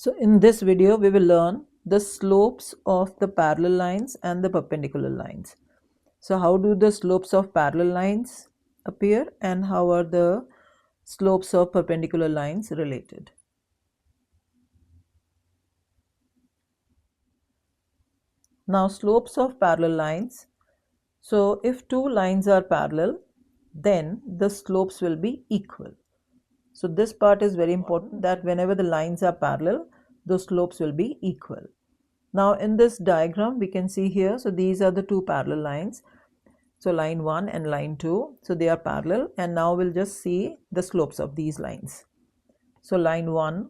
So in this video we will learn the slopes of the parallel lines and the perpendicular lines. So how do the slopes of parallel lines appear and how are the slopes of perpendicular lines related? Now slopes of parallel lines. So if two lines are parallel, then the slopes will be equal. So this part is very important, that whenever the lines are parallel, the slopes will be equal. Now in this diagram we can see here, so these are the two parallel lines. So line 1 and line 2, so they are parallel, and now we'll just see the slopes of these lines. So line 1,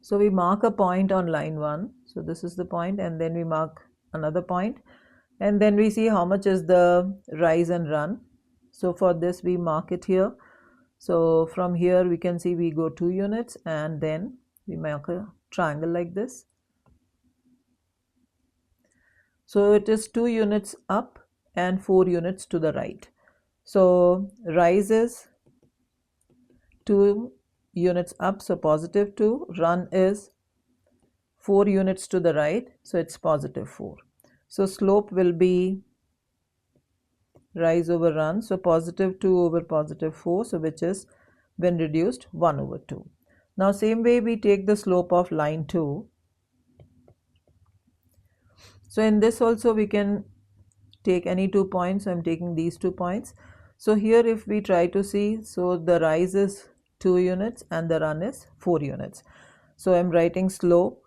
so we mark a point on line 1, so this is the point, and then we mark another point, and then we see how much is the rise and run. So for this we mark it here. So from here we can see we go 2 units and then we make a triangle like this. So it is 2 units up and 4 units to the right. So rise is 2 units up, so positive 2. Run is 4 units to the right, so it's positive 4. So slope will be rise over run, so positive 2 over positive 4, so which is when reduced 1 over 2. Now same way we take the slope of line 2. So in this also we can take any 2 points. So I'm taking these 2 points. So here if we try to see, so the rise is 2 units and the run is 4 units. So I'm writing slope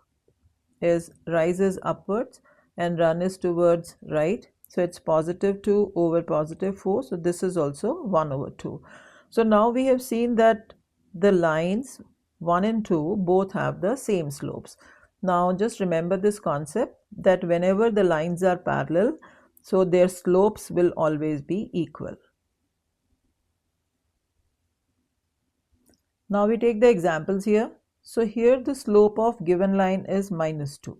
is rise is upwards and run is towards right. So it's positive 2 over positive 4. So this is also 1 over 2. So now we have seen that the lines 1 and 2 both have the same slopes. Now just remember this concept, that whenever the lines are parallel, so their slopes will always be equal. Now we take the examples here. So here the slope of given line is -2.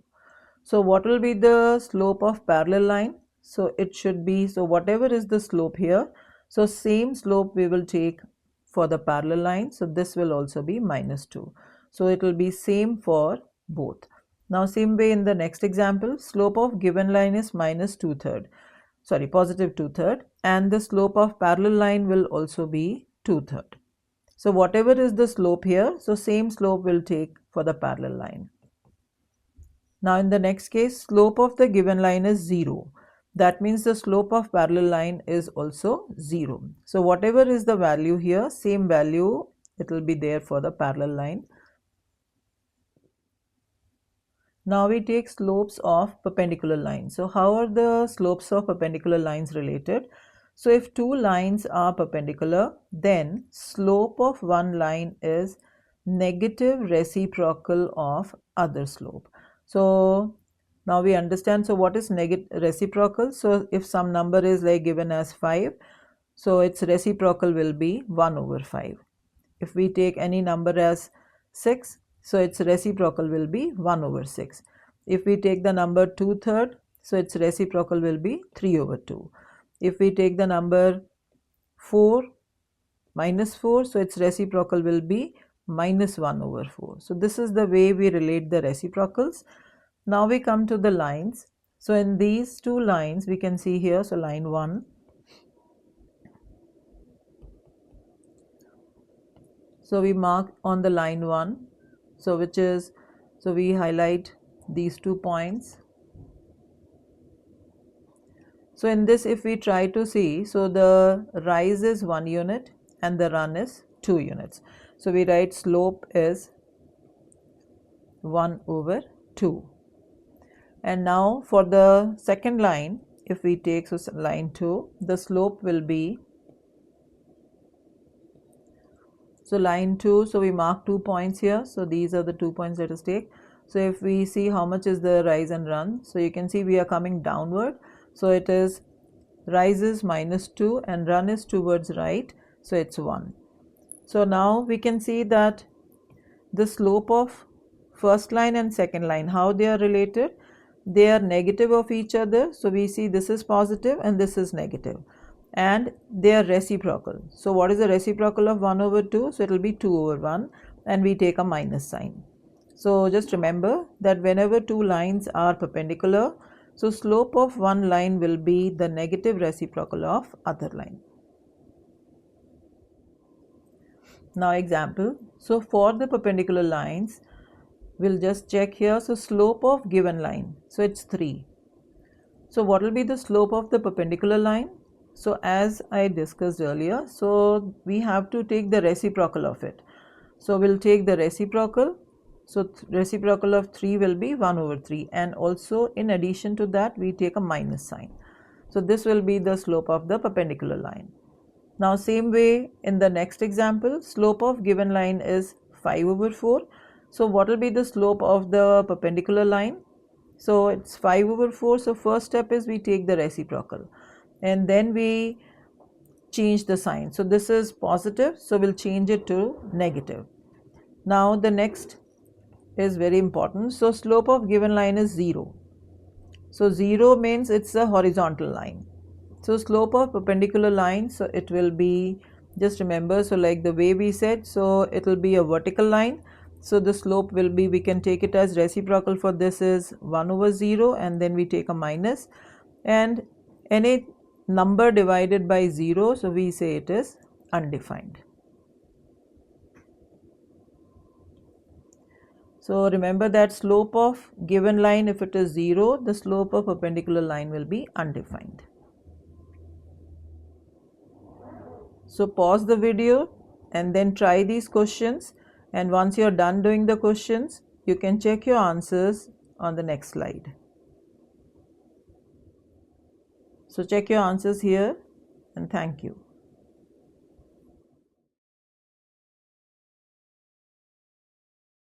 So what will be the slope of parallel line? So it should be, so whatever is the slope here, so same slope we will take for the parallel line. So this will also be -2. So it will be same for both. Now same way in the next example, slope of given line is -2/3, sorry, positive 2/3, and the slope of parallel line will also be 2/3. So whatever is the slope here, so same slope will take for the parallel line. Now in the next case, slope of the given line is 0. That means the slope of parallel line is also 0. So whatever is the value here, same value it will be there for the parallel line. Now we take slopes of perpendicular lines. So how are the slopes of perpendicular lines related? So if two lines are perpendicular, then slope of one line is negative reciprocal of other slope. So now we understand, so what is negative reciprocal? So if some number is like given as 5, so its reciprocal will be 1 over 5. If we take any number as 6, so its reciprocal will be 1 over 6. If we take the number 2/3, so its reciprocal will be 3 over 2. If we take the number 4, -4, so its reciprocal will be -1 over 4. So this is the way we relate the reciprocals. Now we come to the lines. So in these two lines we can see here, so line 1, so we mark on the line 1, so which is, so we highlight these 2 points. So in this if we try to see, so the rise is 1 unit and the run is 2 units. So we write slope is 1 over 2. And now for the second line, if we take, so line 2, the slope will be, so line 2, so we mark 2 points here. So these are the 2 points, let us take. So if we see how much is the rise and run, so you can see we are coming downward. So it is rise is -2 and run is towards right, so it's 1. So now we can see that the slope of first line and second line, how they are related, they are negative of each other. So we see this is positive and this is negative. and they are reciprocal. So what is the reciprocal of 1 over 2? So it will be 2 over 1, and we take a minus sign. So just remember that whenever two lines are perpendicular, so slope of one line will be the negative reciprocal of other line. Now example, so for the perpendicular lines, we'll just check here. So slope of given line, so it's 3. So what will be the slope of the perpendicular line? So as I discussed earlier, so we have to take the reciprocal of it. So we'll take the reciprocal. So reciprocal of 3 will be 1 over 3, and also in addition to that we take a minus sign. So this will be the slope of the perpendicular line. Now same way in the next example, slope of given line is 5 over 4. So what will be the slope of the perpendicular line? So it's 5 over 4. So first step is we take the reciprocal and then we change the sign. So this is positive, so we'll change it to negative. Now the next is very important. So slope of given line is 0. So 0 means it's a horizontal line. So slope of perpendicular line, so it will be, just remember, so like the way we said, so it will be a vertical line. So the slope will be, we can take it as reciprocal for this is 1 over 0, and then we take a minus, and any number divided by 0, so we say it is undefined. So remember that slope of given line, if it is 0, the slope of perpendicular line will be undefined. So pause the video and then try these questions, and once you are done doing the questions, you can check your answers on the next slide. So check your answers here, and thank you.